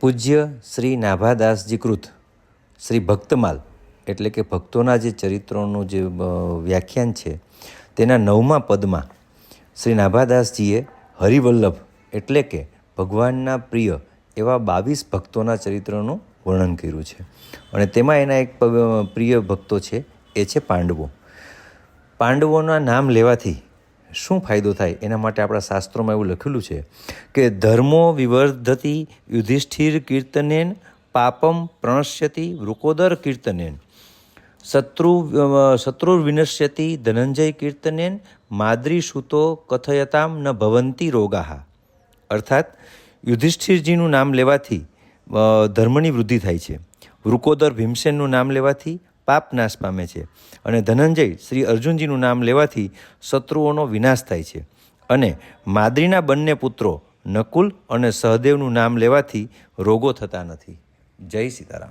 પૂજ્ય શ્રી નાભાદાસજી કૃત શ્રી ભક્તમાલ એટલે કે ભક્તોના જે ચરિત્રોનું જે વ્યાખ્યાન છે તેના 9મા પદમાં શ્રી નાભાદાસજીએ હરિવલ્લભ એટલે કે ભગવાનના પ્રિય એવા 22 ભક્તોના ચરિત્રનું વર્ણન કર્યું છે. અને તેમાં એના એક પ્રિય ભક્તો છે એ છે પાંડવો. પાંડવોના નામ લેવાથી શું ફાયદો થાય એના માટે આપણા શાસ્ત્રોમાં એવું લખેલું છે કે ધર્મો વિવર્ધતી યુધિષ્ઠિર કીર્તનેન પાપમ પ્રણશ્યતિ વૃકોદર કીર્તનેન શત્રુર્વિનશ્યતિ ધનંજય કીર્તનેન માદ્રીસૂતો કથયતામ ન ભવંતી રોગાહ. અર્થાત યુધિષ્ઠિરજીનું નામ લેવાથી ધર્મની વૃદ્ધિ થાય છે, વૃકોદર ભીમસેનનું નામ લેવાથી પાપ નાશ પામે છે, અને ધનંજય શ્રી અર્જુનજીનું નામ લેવાથી શત્રુઓનો વિનાશ થાય છે, અને માદ્રીના બંને પુત્રો નકુલ અને સહદેવનું નામ લેવાથી રોગો થતા નથી. જય સીતારામ.